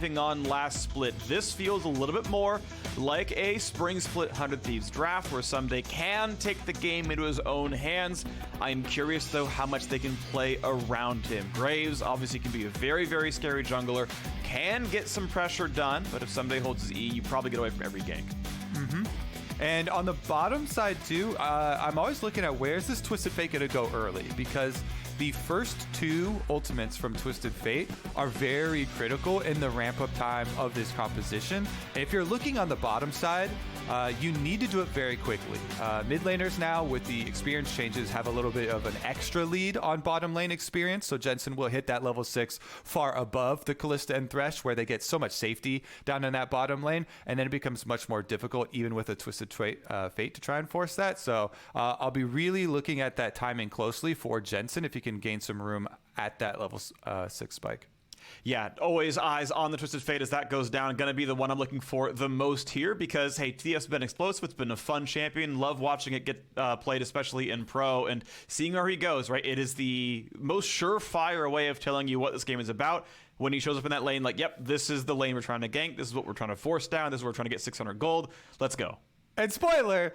On last split, this feels a little bit more like a spring split 100 Thieves draft where Ssumday can take the game into his own hands. I'm curious though how much they can play around him. Graves obviously can be a very, very scary jungler, can get some pressure done, but if Ssumday holds his E, you probably get away from every gank. And on the bottom side too, I'm always looking at where's this Twisted Fate going to go early, because the first two ultimates from Twisted Fate are very critical in the ramp up time of this composition. And if you're looking on the bottom side, you need to do it very quickly. Mid laners now with the experience changes have a little bit of an extra lead on bottom lane experience. So Jensen will hit that level 6 far above the Kalista and Thresh, where they get so much safety down in that bottom lane. And then it becomes much more difficult even with a Twisted Fate to try and force that. So I'll be really looking at that timing closely for Jensen if he can gain some room at that level 6 spike. Yeah, always eyes on the Twisted Fate as that goes down. Going to be the one I'm looking for the most here because, hey, TF has been explosive. It's been a fun champion. Love watching it get played, especially in pro, and seeing where he goes, right? It is the most surefire way of telling you what this game is about. When he shows up in that lane, like, yep, this is the lane we're trying to gank. This is what we're trying to force down. This is what we're trying to get 600 gold. Let's go. And spoiler,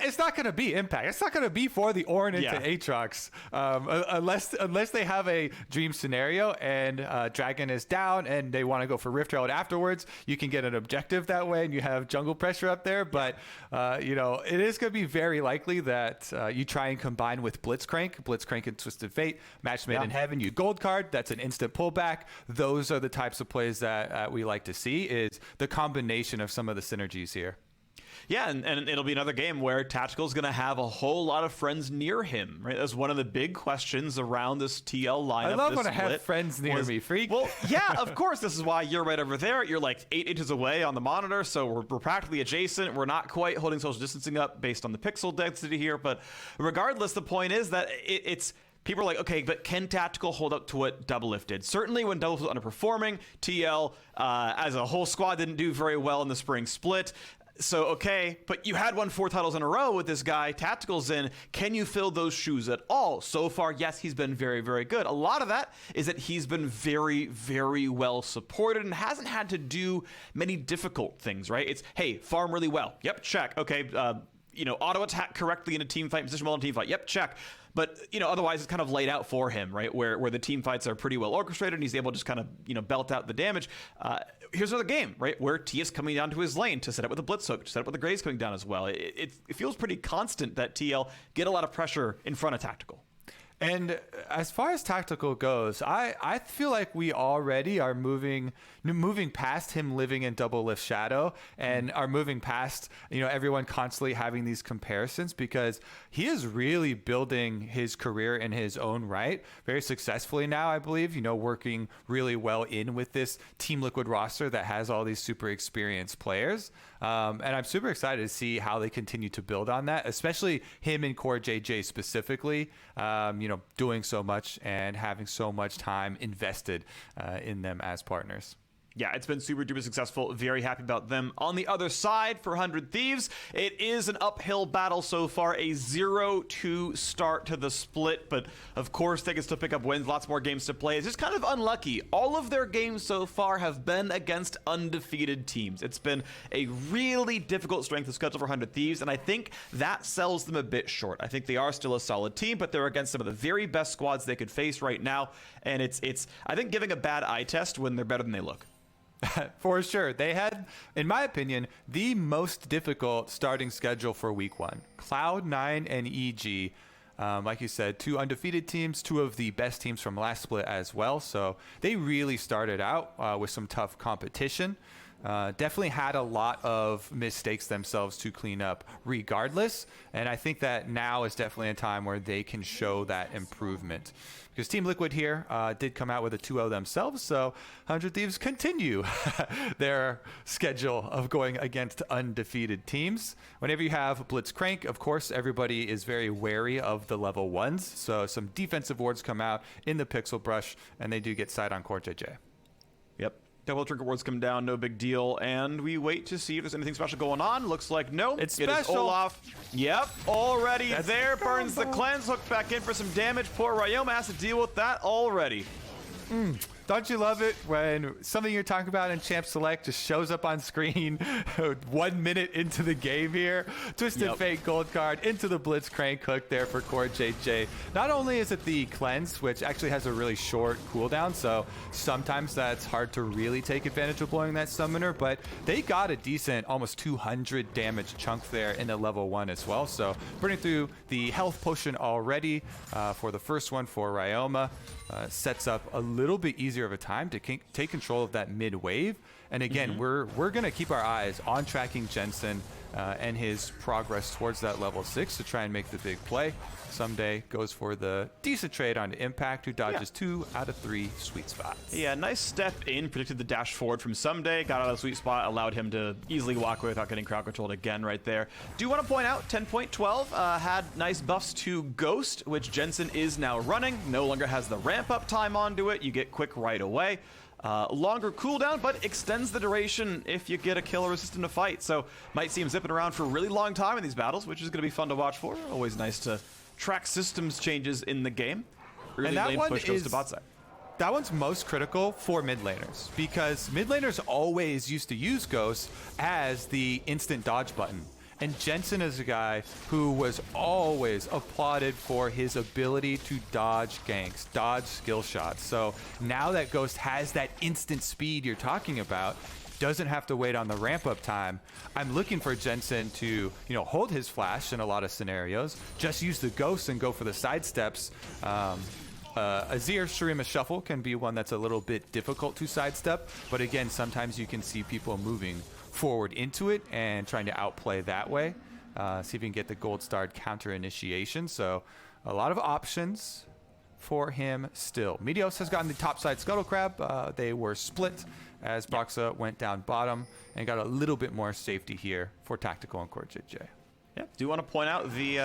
it's not going to be Impact. It's not going to be for the Ornn into Aatrox unless they have a dream scenario and Dragon is down and they want to go for Rift Herald afterwards. You can get an objective that way and you have jungle pressure up there. But, it is going to be very likely that you try and combine with Blitzcrank and Twisted Fate, match made in heaven, you gold card. That's an instant pullback. Those are the types of plays that we like to see, is the combination of some of the synergies here. Yeah, and it'll be another game where Tactical's going to have a whole lot of friends near him, right? That's one of the big questions around this TL lineup. I love when I have friends near me, freak. Well, yeah, of course. This is why you're right over there. You're like 8 inches away on the monitor, so we're practically adjacent. We're not quite holding social distancing up based on the pixel density here, but regardless, the point is that it's... People are like, okay, but can Tactical hold up to what Doublelift did? Certainly when Doublelift was underperforming, TL as a whole squad didn't do very well in the spring split. So, okay, but you had won 4 titles in a row with this guy. Tactical's in. Can you fill those shoes at all? So far, yes, he's been very, very good. A lot of that is that he's been very, very well supported and hasn't had to do many difficult things, right? It's, hey, farm really well. Yep, check. Okay, auto attack correctly in a team fight, position well in a team fight. Yep, check. But, otherwise it's kind of laid out for him, right? Where the team fights are pretty well orchestrated and he's able to just kind of, belt out the damage. Here's another game, right? Where T is coming down to his lane to set up with a blitz hook, to set up with the Graves coming down as well. It feels pretty constant that TL get a lot of pressure in front of Tactical. And as far as Tactical goes, I feel like we already are moving past him living in Doublelift shadow and are moving past, everyone constantly having these comparisons, because he is really building his career in his own right very successfully now, I believe, working really well in with this Team Liquid roster that has all these super experienced players. And I'm super excited to see how they continue to build on that, especially him and CoreJJ specifically, doing so much and having so much time invested in them as partners. Yeah, it's been super duper successful. Very happy about them. On the other side, for 100 Thieves, it is an uphill battle so far. A 0-2 start to the split, but of course they can still pick up wins. Lots more games to play. It's just kind of unlucky. All of their games so far have been against undefeated teams. It's been a really difficult strength of schedule for 100 Thieves, and I think that sells them a bit short. I think they are still a solid team, but they're against some of the very best squads they could face right now, and it's I think, giving a bad eye test when they're better than they look. For sure. They had, in my opinion, the most difficult starting schedule for week 1. Cloud9 and EG, like you said, 2 undefeated teams, 2 of the best teams from last split as well. So they really started out with some tough competition. Definitely had a lot of mistakes themselves to clean up regardless. And I think that now is definitely a time where they can show that improvement. Because Team Liquid here did come out with a 2-0 themselves, so 100 Thieves continue their schedule of going against undefeated teams. Whenever you have blitzcrank, of course, everybody is very wary of the level 1s, so some defensive wards come out in the pixel brush, and they do get side on CoreJJ. Yep. Double trinket wards come down, no big deal, and we wait to see if there's anything special going on. Looks like no. It's special. It is Olaf. Yep, already there. Burns the cleanse, hook back in for some damage. Poor Ryoma has to deal with that already. Don't you love it when something you're talking about in Champ Select just shows up on screen 1 minute into the game here? Twisted Fate gold card into the blitzcrank hook there for CoreJJ. Not only is it the cleanse, which actually has a really short cooldown, so sometimes that's hard to really take advantage of blowing that summoner, but they got a decent almost 200 damage chunk there in the level 1 as well. So burning through the health potion already for the first one for Ryoma. Sets up a little bit easier of a time to take control of that mid wave. And again, we're going to keep our eyes on tracking Jensen and his progress towards that level 6 to try and make the big play. Ssumday goes for the decent trade on Impact, who dodges 2 out of 3 sweet spots. Yeah, nice step in, predicted the dash forward from Ssumday, got out of the sweet spot, allowed him to easily walk away without getting crowd controlled again right there. Do want to point out, 10.12 had nice buffs to Ghost, which Jensen is now running, no longer has the ramp up time onto it, you get quick right away. Longer cooldown, but extends the duration if you get a kill or assist in a fight. So might see him zipping around for a really long time in these battles, which is going to be fun to watch for. Always nice to track systems changes in the game. Early and that lane one push goes to bot side. That one's most critical for mid laners because mid laners always used to use Ghost as the instant dodge button. And Jensen is a guy who was always applauded for his ability to dodge ganks, dodge skill shots. So now that Ghost has that instant speed you're talking about, doesn't have to wait on the ramp up time. I'm looking for Jensen to, hold his flash in a lot of scenarios, just use the Ghost and go for the side steps. Azir Shurima Shuffle can be one that's a little bit difficult to sidestep, but again, sometimes you can see people moving forward into it and trying to outplay that way. See if you can get the gold starred counter initiation. So a lot of options for him still. Meteos has gotten the top side Scuttle Crab. They were split as Broxah went down bottom and got a little bit more safety here for Tactical and CoreJJ. Yeah, do want to point out the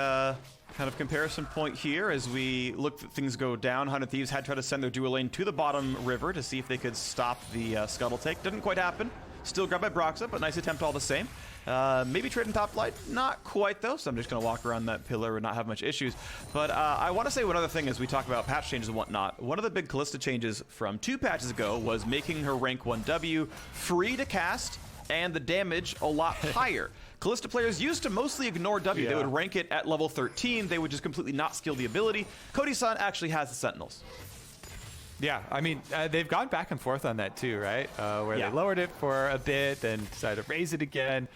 kind of comparison point here as we look at things go down. 100 Thieves had tried to send their dual lane to the bottom river to see if they could stop the Scuttle take. Didn't quite happen. Still grabbed by Broxah, but nice attempt all the same. Maybe trading top flight, not quite though, so I'm just going to walk around that pillar and not have much issues. But I want to say one other thing as we talk about patch changes and whatnot. One of the big Kalista changes from 2 patches ago was making her rank 1 W free to cast and the damage a lot higher. Kalista players used to mostly ignore W. They would rank it at level 13. They would just completely not skill the ability. Cody Sun actually has the Sentinels. Yeah, I mean, they've gone back and forth on that too, right? Where they lowered it for a bit, then decided to raise it again.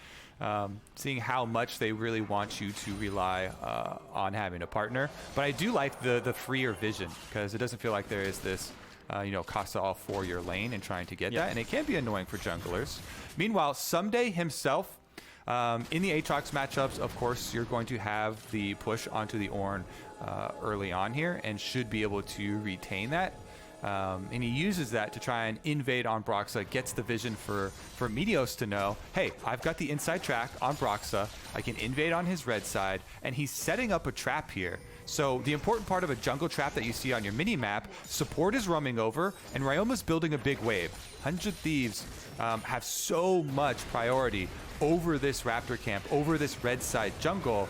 Seeing how much they really want you to rely on having a partner. But I do like the freer vision because it doesn't feel like there is this Casa all for your lane and trying to get that. And it can be annoying for junglers. Meanwhile, Ssumday himself, in the Aatrox matchups, of course, you're going to have the push onto the Ornn early on here and should be able to retain that. And he uses that to try and invade on Broxah, gets the vision for Meteos to know, hey, I've got the inside track on Broxah, I can invade on his red side, and he's setting up a trap here. So the important part of a jungle trap that you see on your mini-map, support is roaming over, and Ryoma's building a big wave. 100 Thieves have so much priority over this Raptor camp, over this red side jungle.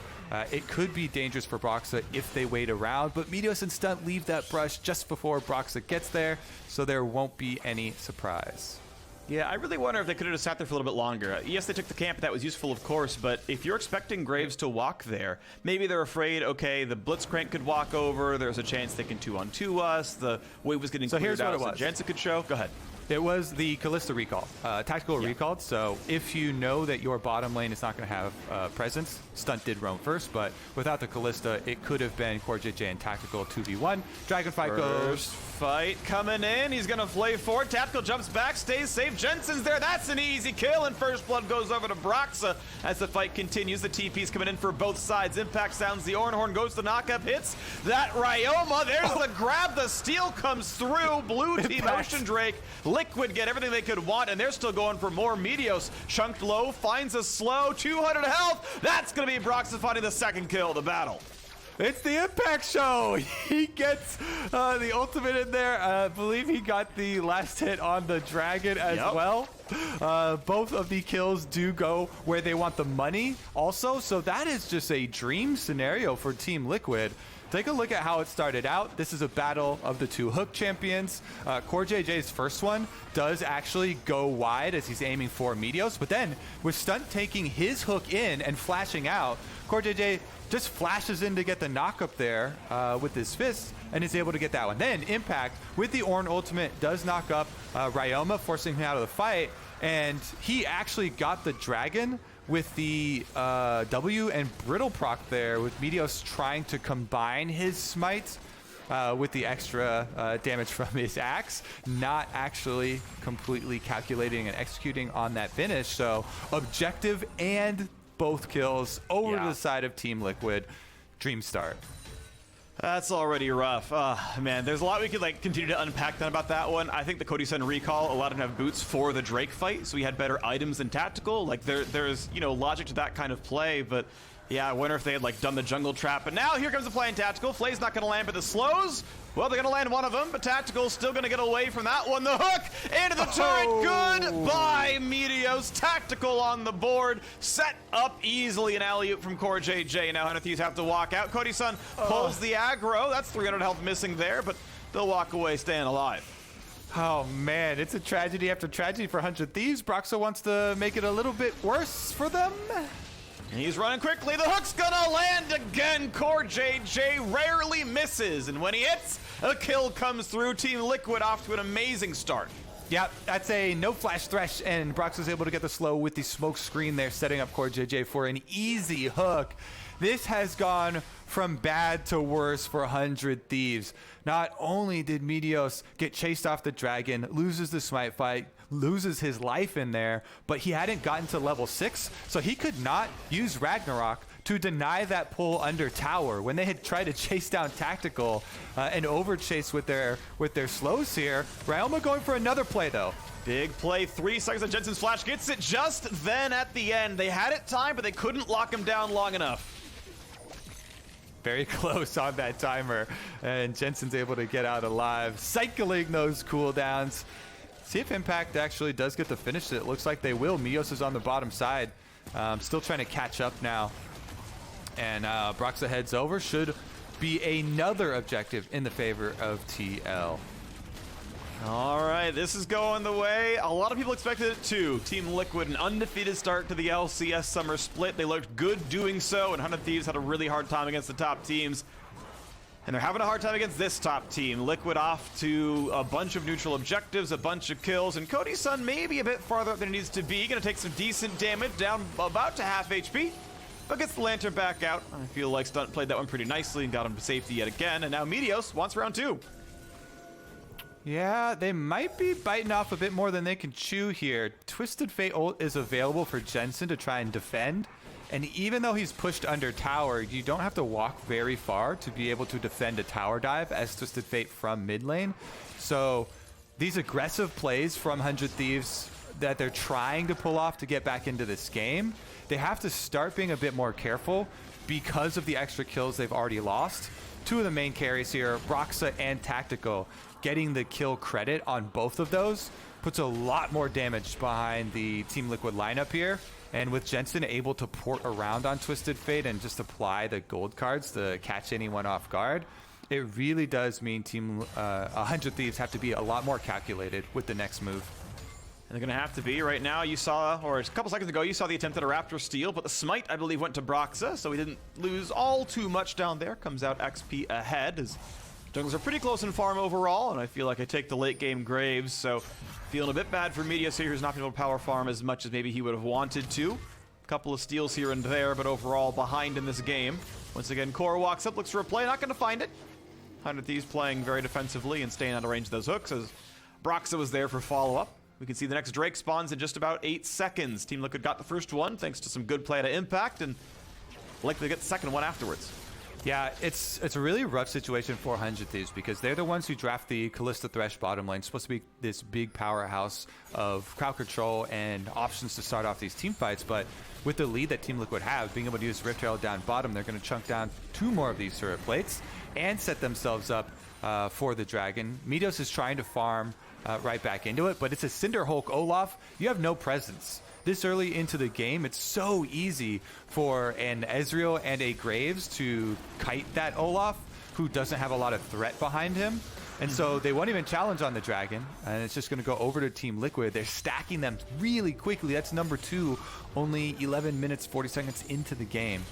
It could be dangerous for Broxah if they wait around, but Meteos and Stunt leave that brush just before Broxah gets there, so there won't be any surprise. Yeah, I really wonder if they could have just sat there for a little bit longer. Yes, they took the camp. That was useful, of course, but if you're expecting Graves to walk there, maybe they're afraid, okay, the blitzcrank could walk over, there's a chance they can 2-on-2 us, the wave was getting cleared out, so Jensen could show. Go ahead. It was the Kalista recall, tactical recalled. So if you know that your bottom lane is not going to have presence, Stunt did roam first, but without the Kalista, it could have been CoreJJ and Tactical 2v1. Dragonfight goes. Fight coming in. He's going to flay forward. Tactical jumps back, stays safe. Jensen's there. That's an easy kill, and first blood goes over to Broxah as the fight continues. The TP's coming in for both sides. Impact sounds the Ornn goes to knockup, hits that Ryoma. There's the grab. The steal comes through. Blue team Ocean Drake. Liquid get everything they could want, and they're still going for more. Meteos chunked low, finds a slow, 200 health. That's going to be Broxah finding the second kill of the battle. It's the Impact Show. He gets the ultimate in there. I believe he got the last hit on the dragon as well. Both of the kills do go where they want the money also. So that is just a dream scenario for Team Liquid. take a look at how it started out. This is a battle of the two hook champions. CoreJJ's first one does actually go wide as he's aiming for Meteos, but then with Stunt taking his hook in and flashing out, CoreJJ just flashes in to get the knock up there with his fist and is able to get that one. Then Impact with the Ornn ultimate does knock up Ryoma, forcing him out of the fight, and he actually got the dragon with the W and Brittle proc there, with Meteos trying to combine his smite with the extra damage from his axe, not actually completely calculating and executing on that finish. So objective and both kills over to the side of Team Liquid. Dream start. That's already rough. Man, there's a lot we could like continue to unpack then about that one. I think the Cody Sun recall allowed him to have boots for the Drake fight, so he had better items than tactical. Like there's logic to that kind of play, but yeah, I wonder if they had like done the jungle trap. But now here comes the play in tactical. Flay's not going to land, but the slows, well, they're going to land one of them, but tactical's still going to get away from that one. The hook into the turret. Goodbye, Meteos. Tactical on the board, set up easily. An alley-oop from CoreJJ. Now Thieves have to walk out. Cody Sun pulls the aggro. That's 300 health missing there, but they'll walk away staying alive. Oh man, it's a tragedy after tragedy for 100 Thieves. Broxah wants to make it a little bit worse for them. And he's running quickly. The hook's gonna land again. CoreJJ rarely misses, and when he hits, a kill comes through. Team Liquid off to an amazing start. Yeah, that's a no flash Thresh, and Broxah is able to get the slow with the smoke screen there, setting up CoreJJ for an easy hook. This has gone from bad to worse for 100 Thieves. Not only did Meteos get chased off the dragon, loses the smite fight, loses his life in there, but he hadn't gotten to level 6, so he could not use Ragnarok to deny that pull under tower. When they had tried to chase down tactical and overchase with their slows here, Ryoma going for another play though. Big play, 3 seconds of Jensen's flash, gets it just then at the end. They had it timed, but they couldn't lock him down long enough. Very close on that timer, and Jensen's able to get out alive, cycling those cooldowns. See if Impact actually does get the finish. It looks like they will. Meteos is on the bottom side, still trying to catch up now. And Broxah heads over. Should be another objective in the favor of TL. All right, this is going the way a lot of people expected it to. Team Liquid, an undefeated start to the LCS summer split. They looked good doing so, and 100 Thieves had a really hard time against the top teams. And they're having a hard time against this top team. Liquid off to a bunch of neutral objectives, a bunch of kills, and Cody Sun maybe a bit farther up than he needs to be. Gonna take some decent damage, down about to half HP, but gets the lantern back out. I feel like Stunt played that one pretty nicely and got him to safety yet again, and now Meteos wants round 2. Yeah, they might be biting off a bit more than they can chew here. Twisted Fate ult is available for Jensen to try and defend. And even though he's pushed under tower, you don't have to walk very far to be able to defend a tower dive as Twisted Fate from mid lane. So these aggressive plays from 100 Thieves that they're trying to pull off to get back into this game, they have to start being a bit more careful because of the extra kills they've already lost. Two of the main carries here, Broxah and Tactical, getting the kill credit on both of those puts a lot more damage behind the Team Liquid lineup here. And with Jensen able to port around on Twisted Fate and just apply the gold cards to catch anyone off guard, it really does mean Team 100 Thieves have to be a lot more calculated with the next move. And they're going to have to be. Right now, you saw, or a couple seconds ago, you saw the attempt at a Raptor steal, but the smite, I believe, went to Broxah, so he didn't lose all too much down there. Comes out XP ahead, as jungles are pretty close in farm overall, and I feel like I take the late game Graves, so feeling a bit bad for Meteos here, who's not been able to power farm as much as maybe he would have wanted to. A couple of steals here and there, but overall behind in this game. Once again, Core walks up, looks for a play, not going to find it. 100 Thieves playing very defensively and staying out of range of those hooks, as Broxah was there for follow-up. We can see the next Drake spawns in just about 8 seconds. Team Liquid got the first one thanks to some good play to Impact, and likely to get the second one afterwards. Yeah, it's a really rough situation for 100 Thieves because they're the ones who draft the Kalista Thresh bottom lane. It's supposed to be this big powerhouse of crowd control and options to start off these team fights, but with the lead that Team Liquid have, being able to use Rift Herald down bottom, they're going to chunk down 2 more of these turret plates and set themselves up for the dragon. Meteos is trying to farm right back into it, but it's a Cinder Hulk Olaf. You have no presence. This early into the game, it's so easy for an Ezreal and a Graves to kite that Olaf. who doesn't have a lot of threat behind him. And so they won't even challenge on the Dragon, and it's just going to go over to Team Liquid. They're stacking them really quickly. That's number 2, only 11 minutes, 40 seconds into the game.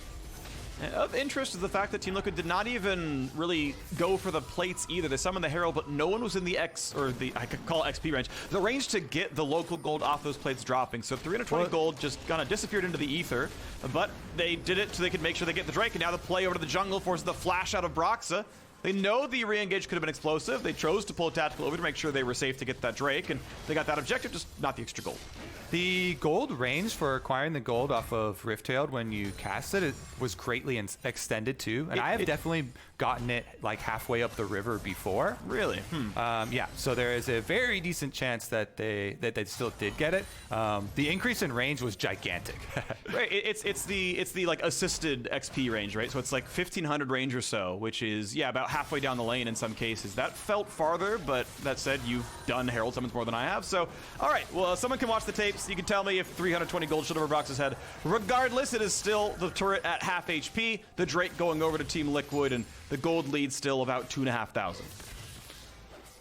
Of interest is the fact that Team Liquid did not even really go for the plates either. They summoned the Herald, but no one was in the I could call it XP range, the range to get the local gold off those plates dropping. So 320 gold just kind of disappeared into the ether, but they did it so they could make sure they get the Drake, and now the play over to the jungle forces the flash out of Broxah. They know the re-engage could have been explosive. They chose to pull a tactical over to make sure they were safe to get that Drake, and they got that objective, just not the extra gold. The gold range for acquiring the gold off of Rift-Tailed when you cast it, it was greatly extended too, and I have definitely gotten it like halfway up the river before. Really? Yeah, so there is a very decent chance that they still did get it. The increase in range was gigantic. Right, it's the like assisted XP range, right? So it's like 1500 range or so, which is about halfway down the lane in some cases. That felt farther, but that said, you've done Herald summons more than I have. So, all right, well, someone can watch the tapes. You can tell me if 320 gold should over Broxah's head. Regardless, it is still the turret at half HP, the Drake going over to Team Liquid, and the gold lead still about 2,500.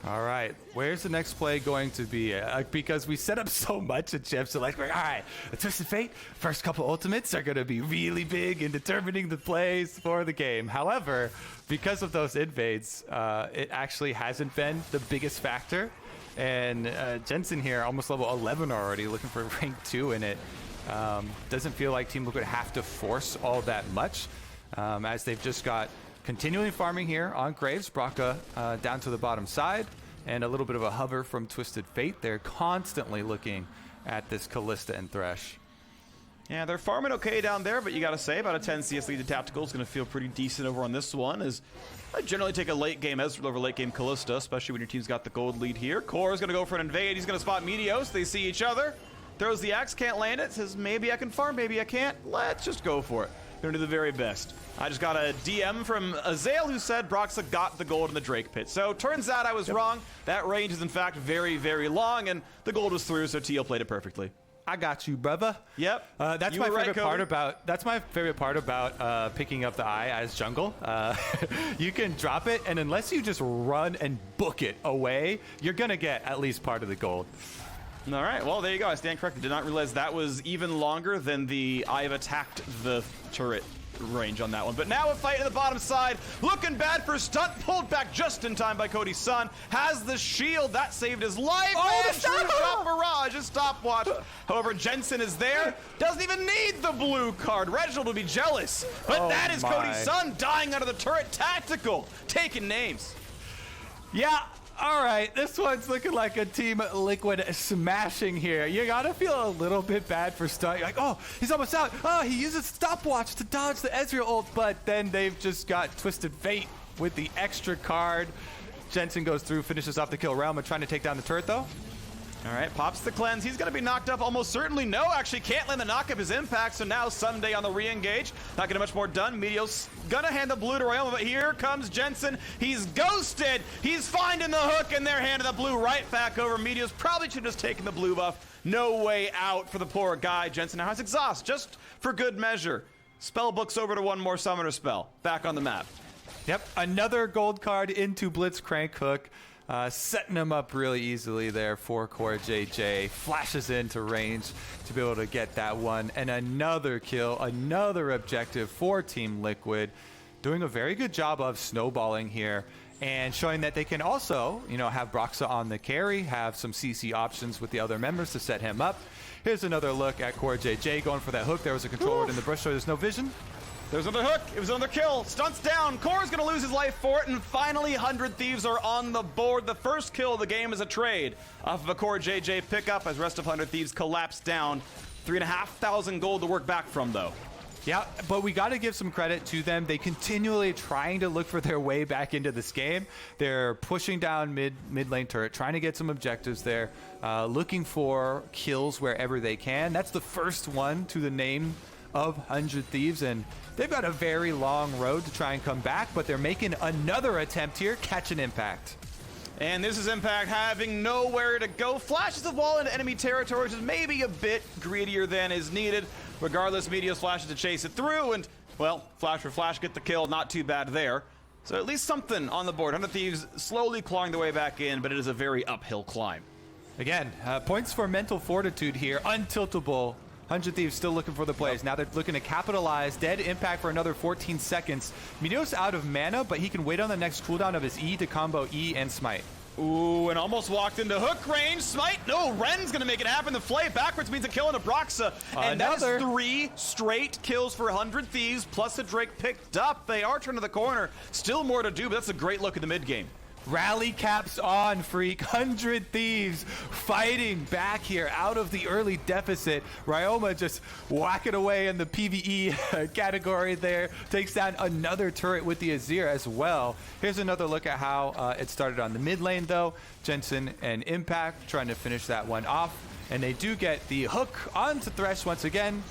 All right, where's the next play going to be? Because we set up so much at Jeff, so like, all right, the Twisted Fate, first couple ultimates are going to be really big in determining the plays for the game. However, because of those invades, it actually hasn't been the biggest factor. And Jensen here, almost level 11 already, looking for rank 2 in it. Doesn't feel like Team Liquid have to force all that much, as they've just got continually farming here on Graves. Broxah down to the bottom side, and a little bit of a hover from Twisted Fate. They're constantly looking at this Kalista and Thresh. Yeah, they're farming okay down there, but you got to say about a 10 CS lead to Tactical is going to feel pretty decent over on this one, as I generally take a late game Ezreal over late game Kalista, especially when your team's got the gold lead here. Core is going to go for an invade. He's going to spot Meteos. They see each other. Throws the axe, can't land it. Says, maybe I can farm, maybe I can't. Let's just go for it. Going to do the very best. I just got a DM from Ezreal who said Broxah got the gold in the Drake pit. So turns out I was wrong. That range is in fact very, very long, and the gold was through, so TL played it perfectly. I got you, brother. Yep. That's my favorite part about. That's my favorite part about picking up the eye as jungle. You can drop it, and unless you just run and book it away, you're gonna get at least part of the gold. All right. Well, there you go. I stand corrected. Did not realize that was even longer than the I've attacked the turret range on that one. But now a fight in the bottom side. Looking bad for Stunt. Pulled back just in time by Cody Sun. Has the shield. That saved his life. Oh, and shot barrage. A stopwatch. However, Jensen is there. Doesn't even need the blue card. Reginald would be jealous. But that is Cody Sun dying out of the turret. Tactical. Taking names. Yeah. All right, this one's looking like a Team Liquid smashing here. You gotta feel a little bit bad for Stunt. You're like, oh, he's almost out. Oh, he uses stopwatch to dodge the Ezreal ult, but then they've just got Twisted Fate with the extra card. Jensen goes through, finishes off the kill. Ryoma trying to take down the turret, though. All right, pops the cleanse. He's going to be knocked up almost certainly. No, actually can't land the knock up his impact. So now Ssumday on the re-engage. Not getting much more done. Meteos going to hand the blue to Ryoma, but here comes Jensen. He's ghosted. He's finding the hook, and they're handing the blue right back over. Meteos probably should have just taken the blue buff. No way out for the poor guy. Jensen now has exhaust, just for good measure. Spell books over to one more summoner spell. Back on the map. Yep, another gold card into blitzcrank hook. Setting him up really easily there for CoreJJ. Flashes into range to be able to get that one. And another kill, another objective for Team Liquid. Doing a very good job of snowballing here and showing that they can also, you know, have Broxah on the carry, have some CC options with the other members to set him up. Here's another look at CoreJJ going for that hook. There was a controller in the bush, so there's no vision. There's another hook. It was another kill. Stunt's down. Core's going to lose his life for it. And finally, 100 Thieves are on the board. The first kill of the game is a trade off of a CoreJJ pickup as rest of 100 Thieves collapse down. 3,500 gold to work back from, though. Yeah, but we got to give some credit to them. They continually trying to look for their way back into this game. They're pushing down mid lane turret, trying to get some objectives there, looking for kills wherever they can. That's the first one to the name of 100 Thieves, and they've got a very long road to try and come back, but they're making another attempt here, catch an impact. And this is Impact having nowhere to go. Flashes the wall into enemy territory, which is maybe a bit greedier than is needed. Regardless, Meteos flashes to chase it through, and, well, flash for flash, get the kill. Not too bad there. So at least something on the board. 100 Thieves slowly clawing their way back in, but it is a very uphill climb. Again, points for mental fortitude here. Untiltable. 100 Thieves still looking for the plays. Now they're looking to capitalize. Dead impact for another 14 seconds. Meteos out of mana, but he can wait on the next cooldown of his E to combo E and smite. Ooh, and almost walked into hook range. Smite, no, Ren's gonna make it happen. The flay backwards means a kill on a Broxah. And that is 3 straight kills for 100 Thieves, plus a Drake picked up. They are turning the corner. Still more to do, but that's a great look at the mid game. Rally caps on, Freak. 100 Thieves fighting back here out of the early deficit. Ryoma just whacking away in the PvE category there. Takes down another turret with the Azir as well. Here's another look at how it started on the mid lane, though. Jensen and Impact trying to finish that one off. And they do get the hook onto Thresh once again.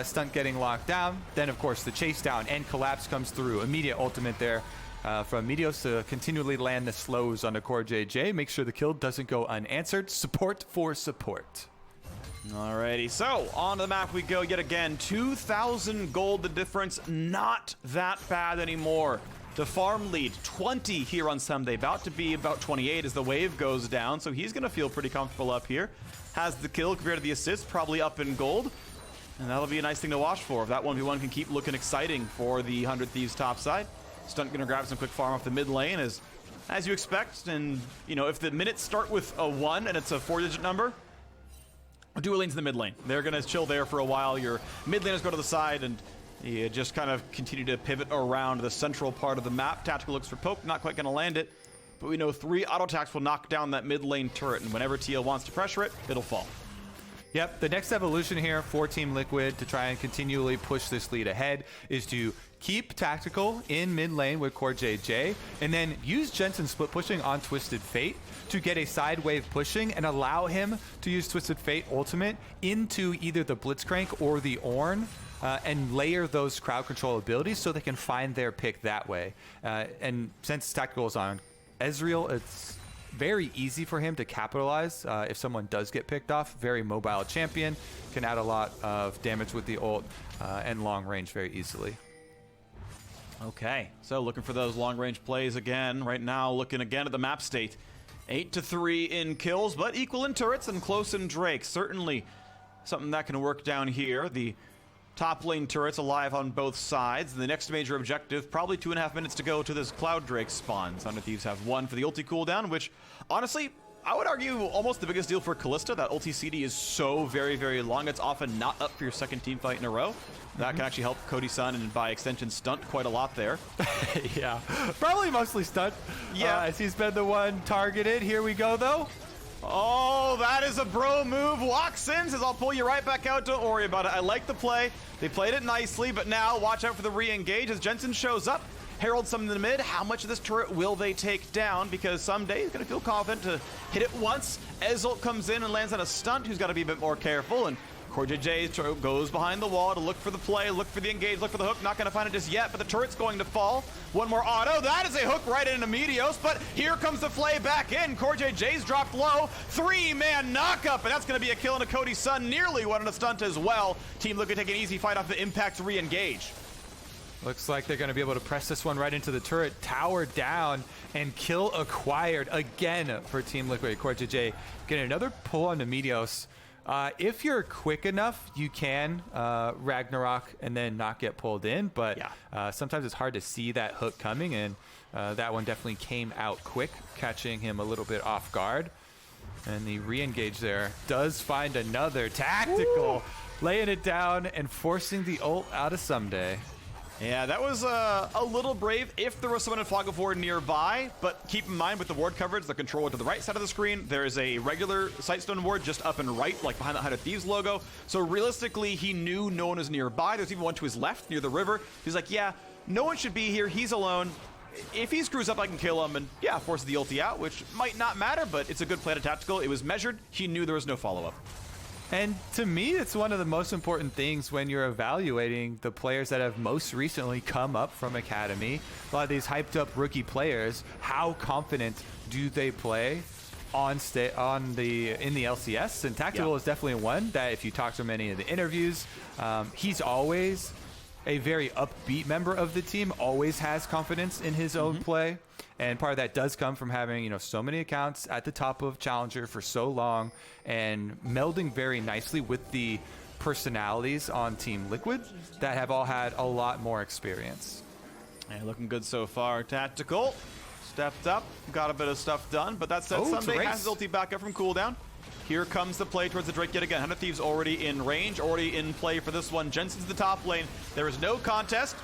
Stunt getting locked down. Then, of course, the chase down and collapse comes through. Immediate ultimate there. From Meteos to continually land the slows on the CoreJJ. Make sure the kill doesn't go unanswered. Support for support. Alrighty, so on the map we go yet again. 2,000 gold the difference. Not that bad anymore. The farm lead, 20 here on Ssumday. About to be about 28 as the wave goes down. So he's going to feel pretty comfortable up here. Has the kill compared to the assist, probably up in gold. And that'll be a nice thing to watch for. If that 1v1 can keep looking exciting for the 100 Thieves top side. Stunt gonna grab some quick farm off the mid lane as you expect, and you know, if the minutes start with a 1 and it's a 4-digit number, dual lanes in the mid lane. They're gonna chill there for a while. Your mid laners go to the side and you just kind of continue to pivot around the central part of the map. Tactical looks for poke, not quite gonna land it, but we know 3 auto attacks will knock down that mid lane turret, and whenever TL wants to pressure it, it'll fall. Yep, the next evolution here for Team Liquid to try and continually push this lead ahead is to keep Tactical in mid lane with CoreJJ, and then use Jensen split pushing on Twisted Fate to get a side wave pushing and allow him to use Twisted Fate ultimate into either the blitzcrank or the Ornn, and layer those crowd control abilities so they can find their pick that way. And since Tactical is on Ezreal, it's very easy for him to capitalize if someone does get picked off. Very mobile champion, can add a lot of damage with the ult and long range very easily. Okay, so looking for those long range plays again. Right now, looking again at the map state. 8-3 in kills, but equal in turrets and close in Drake. Certainly something that can work down here. The top lane turrets alive on both sides. The next major objective, probably 2.5 minutes to go to this Cloud Drake spawn. Thunder Thieves have 1 for the ulti cooldown, which honestly, I would argue almost the biggest deal for Kalista. That ulti CD is so very, very long. It's often not up for your second team fight in a row. That can actually help Cody Sun and by extension Stunt quite a lot there. Yeah, probably mostly Stunt. Yeah, as he's been the one targeted. Here we go though. Oh, that is a bro move. Walks in, says, I'll pull you right back out. Don't worry about it. I like the play. They played it nicely, but now watch out for the re-engage as Jensen shows up. Herald some in the mid. How much of this turret will they take down? Because Ssumday is going to feel confident to hit it once. Ezreal comes in and lands on a Stunt, who's got to be a bit more careful. And CoreJJ goes behind the wall to look for the play, look for the engage, look for the hook. Not going to find it just yet, but the turret's going to fall. One more auto. That is a hook right into Meteos, but here comes the flay back in. CoreJJ's dropped low. 3-man knockup, and that's going to be a kill into Cody Sun. Nearly one on a Stunt as well. Team Liquid take an easy fight off the Impact to re-engage. Looks like they're going to be able to press this one right into the turret, tower down, and kill acquired again for Team Liquid. CoreJJ getting another pull on the Meteos. If you're quick enough, you can Ragnarok and then not get pulled in, but sometimes it's hard to see that hook coming, and that one definitely came out quick, catching him a little bit off guard. And the re-engage there does find another Tactical, laying it down and forcing the ult out of Ssumday. Yeah, that was a little brave if there was someone in Fog of War nearby, but keep in mind with the ward coverage, the controller to the right side of the screen, there is a regular Sightstone ward just up and right, like behind the 100 Thieves logo. So realistically, he knew no one was nearby. There's even one to his left near the river. He's like, yeah, no one should be here. He's alone. If he screws up, I can kill him, and yeah, forces the ulti out, which might not matter, but it's a good play to Tactical. It was measured. He knew there was no follow-up. And to me, it's one of the most important things when you're evaluating the players that have most recently come up from Academy. A lot of these hyped up rookie players, how confident do they play in the LCS? And Tactical is definitely one that if you talk to him in any of the interviews, he's always a very upbeat member of the team, always has confidence in his own play. And part of that does come from having, you know, so many accounts at the top of Challenger for so long and melding very nicely with the personalities on Team Liquid that have all had a lot more experience. And looking good so far. Tactical stepped up, got a bit of stuff done, but that said, Ssumday has his ulti back up from cooldown. Here comes the play towards the Drake yet again. 100 Thieves already in range, already in play for this one. Jensen's the top lane. There is no contest.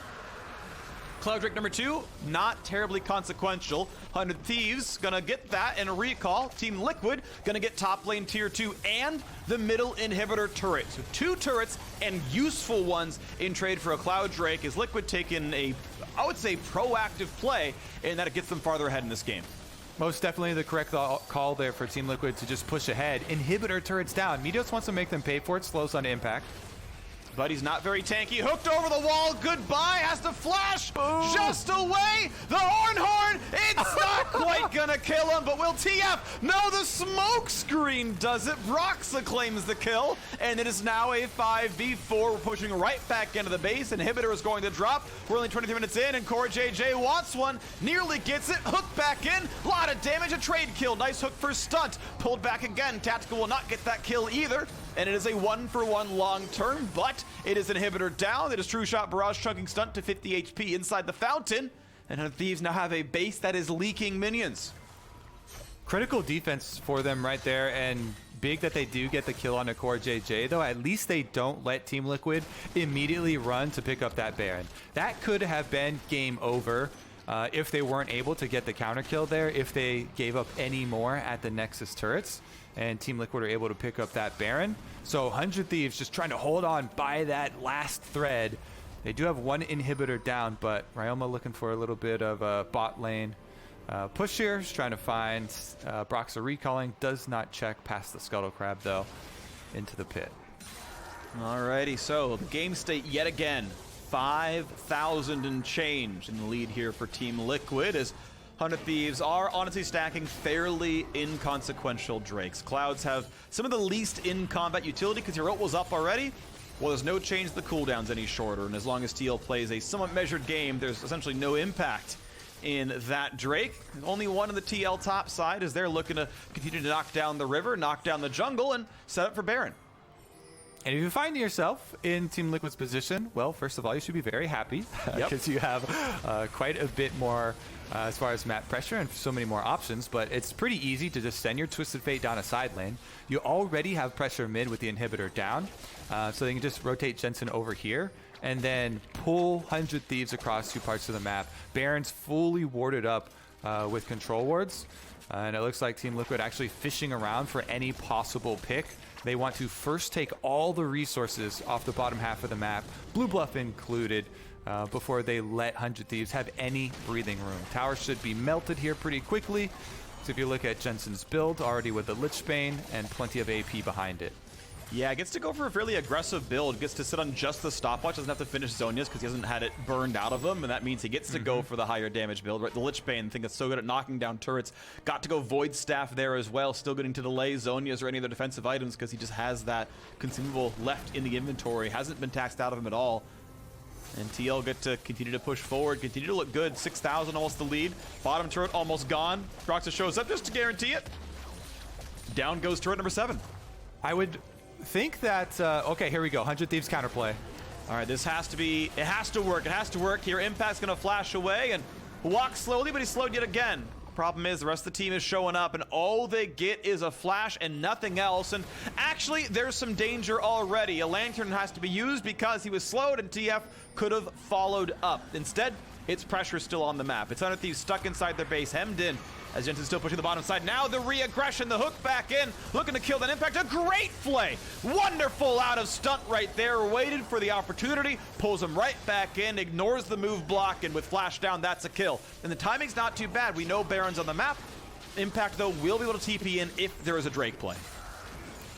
Cloud Drake number 2, not terribly consequential. 100 Thieves gonna get that and a recall. Team Liquid gonna get top lane tier 2 and the middle inhibitor turret. So 2 turrets and useful ones in trade for a Cloud Drake, as Liquid taking a, I would say, proactive play, and that it gets them farther ahead in this game. Most definitely the correct call there for Team Liquid to just push ahead. Inhibitor turrets down. Meteos wants to make them pay for it, slows on impact. But he's not very tanky. Hooked over the wall. Goodbye. Has to flash just away. The Ornn. It's not quite gonna kill him, but will TF? No, the smoke screen does it. Broxah claims the kill, and it is now a 5v4. We're pushing right back into the base. Inhibitor is going to drop. We're only 23 minutes in, and CoreJJ wants one. Nearly gets it. Hook back in. A lot of damage. A trade kill. Nice hook for Stunt. Pulled back again. Tactical will not get that kill either. And it is a 1-for-1 long term, but it is inhibitor down. It is True Shot Barrage chunking Stunt to 50 HP inside the fountain. And Thieves now have a base that is leaking minions. Critical defense for them right there, and big that they do get the kill on a CoreJJ, though at least they don't let Team Liquid immediately run to pick up that Baron. That could have been game over if they weren't able to get the counter kill there, if they gave up any more at the Nexus turrets. And Team Liquid are able to pick up that Baron. So 100 Thieves just trying to hold on by that last thread. They do have 1 inhibitor down, but Ryoma looking for a little bit of a bot lane push here. Just trying to find Broxah recalling. Does not check past the Scuttle Crab, though, into the pit. Alrighty, so the game state yet again. 5,000 and change in the lead here for Team Liquid, as 100 Thieves are honestly stacking fairly inconsequential Drakes. Clouds have some of the least in-combat utility because your ult was up already. Well, there's no change to the cooldowns any shorter, and as long as TL plays a somewhat measured game, there's essentially no impact in that Drake. Only one on the TL top side as they're looking to continue to knock down the river, knock down the jungle, and set up for Baron. And if you find yourself in Team Liquid's position, well, first of all, you should be very happy because you have quite a bit more as far as map pressure and so many more options, but it's pretty easy to just send your Twisted Fate down a side lane. You already have pressure mid with the inhibitor down, so they can just rotate Jensen over here and then pull 100 Thieves across 2 parts of the map. Baron's fully warded up with control wards, and it looks like Team Liquid actually fishing around for any possible pick. They want to first take all the resources off the bottom half of the map, blue buff included, before they let 100 Thieves have any breathing room. Towers should be melted here pretty quickly. So if you look at Jensen's build, already with the Lich Bane and plenty of AP behind it. Yeah, gets to go for a fairly aggressive build. Gets to sit on just the stopwatch. Doesn't have to finish Zhonya's because he hasn't had it burned out of him, and that means he gets to go for the higher damage build. Right, the Lich Bane thing that's so good at knocking down turrets. Got to go Void Staff there as well. Still getting to delay Zhonya's or any other defensive items because he just has that consumable left in the inventory. Hasn't been taxed out of him at all. And TL get to continue to push forward, continue to look good. 6,000 almost the lead. Bottom turret almost gone. Broxah shows up just to guarantee it. Down goes turret number 7. I would think that, okay, here we go. 100 Thieves counterplay. All right, this has to be, it has to work. It has to work here. Impact's going to flash away and walk slowly, but he's slowed yet again. Problem is, the rest of the team is showing up, and all they get is a flash and nothing else. And actually, there's some danger already. A lantern has to be used because he was slowed, and TF could have followed up. Instead, its pressure still on the map. It's 100 Thieves stuck inside their base, hemmed in, as Jensen still pushing the bottom side. Now the re-aggression, the hook back in, looking to kill that impact. A great play. Wonderful out of Stunt right there. Waited for the opportunity, pulls him right back in, ignores the move block, and with flash down, that's a kill. And the timing's not too bad. We know Baron's on the map. Impact, though, will be able to TP in if there is a Drake play.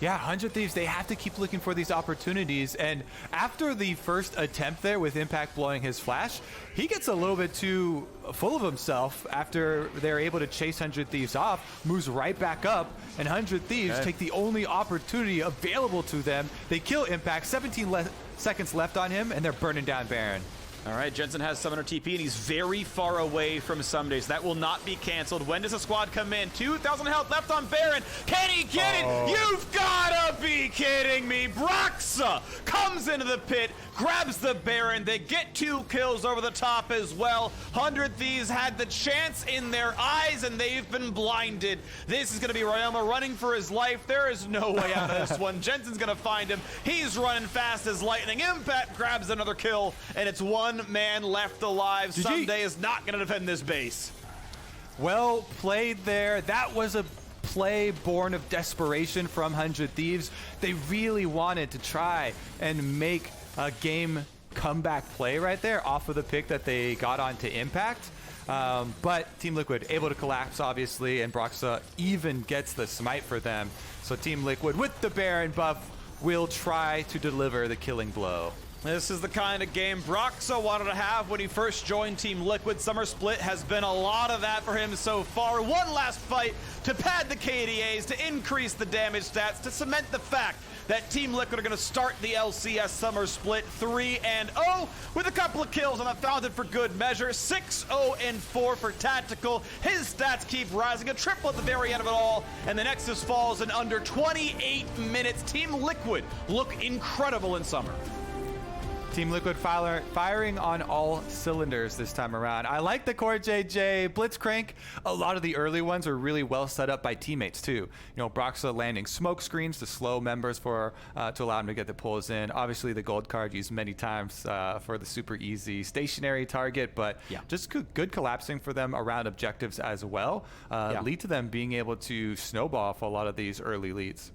Yeah, 100 Thieves, they have to keep looking for these opportunities. And after the first attempt there with Impact blowing his flash, he gets a little bit too full of himself after they're able to chase 100 Thieves off, moves right back up, and 100 Thieves take the only opportunity available to them. They kill Impact, 17 seconds left on him, and they're burning down Baron. All right, Jensen has Summoner TP, and he's very far away from Ssumday, so that will not be canceled. When does the squad come in? 2,000 health left on Baron. Can he get it? You've gotta be kidding me. Broxah comes into the pit, grabs the Baron. They get 2 kills over the top as well. 100 Thieves had the chance in their eyes, and they've been blinded. This is gonna be Ryoma running for his life. There is no way out of this one. Jensen's gonna find him. He's running fast as lightning. Impact grabs another kill, and it's one man left alive. Ssumday is not going to defend this base. Well played there. That was a play born of desperation from 100 Thieves. They really wanted to try and make a game comeback play right there off of the pick that they got onto Impact. But Team Liquid able to collapse, obviously, and Broxah even gets the smite for them. So Team Liquid, with the Baron buff, will try to deliver the killing blow. This is the kind of game Broxah wanted to have when he first joined Team Liquid. Summer Split has been a lot of that for him so far. One last fight to pad the KDAs, to increase the damage stats, to cement the fact that Team Liquid are going to start the LCS Summer Split 3-0 with a couple of kills on the Founded for good measure. 6-0-4 for Tactical. His stats keep rising, a triple at the very end of it all, and the Nexus falls in under 28 minutes. Team Liquid look incredible in Summer. Team Liquid firing on all cylinders this time around. I like the CoreJJ blitzcrank. A lot of the early ones are really well set up by teammates too. You know, Broxah landing smoke screens to slow members to allow them to get the pulls in. Obviously, the gold card used many times for the super easy stationary target, but just good collapsing for them around objectives as well. Lead to them being able to snowball off a lot of these early leads.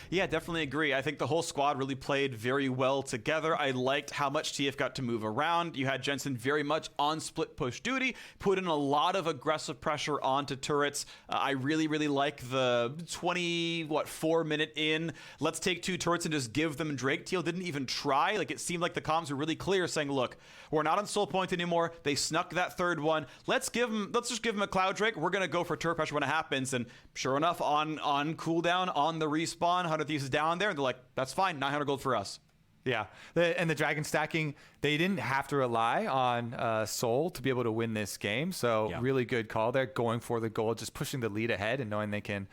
Yeah, definitely agree. I think the whole squad really played very well together. I liked how much TF got to move around. You had Jensen very much on split push duty, put in a lot of aggressive pressure onto turrets. I really, really like the 4-minute in. Let's take 2 turrets and just give them Drake. Teal didn't even try. Like, it seemed like the comms were really clear, saying, look, we're not on soul point anymore. They snuck that 3rd one. Let's just give them a Cloud Drake. We're going to go for turret pressure when it happens. And sure enough, on cooldown, on the respawn, 100 Thieves is down there, and they're like, that's fine, 900 gold for us. Yeah, and the dragon stacking, they didn't have to rely on Soul to be able to win this game. So really good call there, going for the gold, just pushing the lead ahead and knowing they can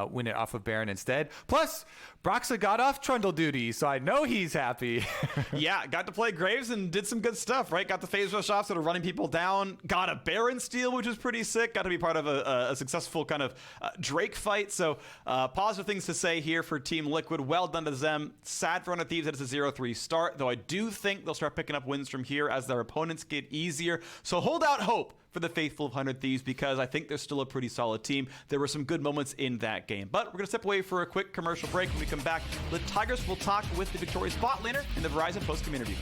win it off of Baron instead. Plus, Broxah got off Trundle duty, so I know he's happy. Yeah, got to play Graves and did some good stuff, right? Got the phase rush off, sort of running people down. Got a Baron steal, which was pretty sick. Got to be part of a successful kind of Drake fight. So positive things to say here for Team Liquid. Well done to them. Sad for 100 Thieves that it's a 0-3 start, though I do think they'll start picking up wins from here as their opponents get easier. So hold out hope for the faithful of 100 Thieves, because I think they're still a pretty solid team. There were some good moments in that game. But we're going to step away for a quick commercial break. When we come back, the Tigers will talk with the victorious bot laner in the Verizon post-game interview.